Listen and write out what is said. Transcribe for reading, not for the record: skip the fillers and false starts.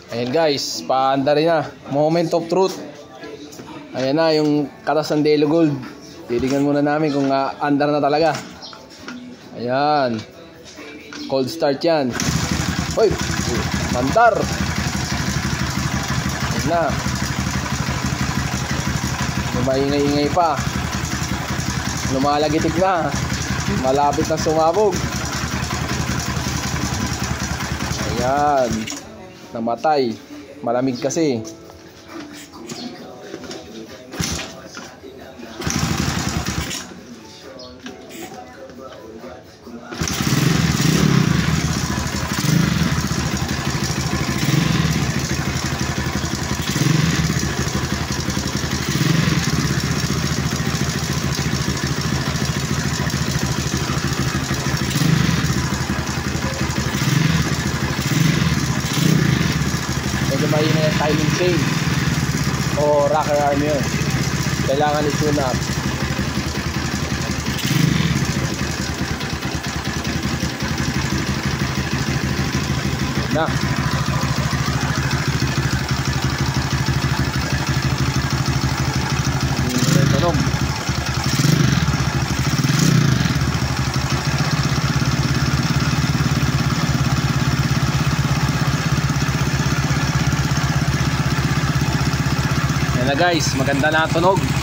Ayan guys, paandar na. Moment of truth. Ayan na yung katas ng Delo Gold. Titingnan muna namin kung andar na talaga. Ayan. Cold start yan. Uy, andar. Ayan na. Lumaingay-ingay pa. Lumalagitik na. Malapit na sumabog. Ayan. Namatay. Malamig kasi. Medyo may timing chain o rocker arm yun. Kailangan i-tune up. Na tunog. Yan na guys, maganda na tunog.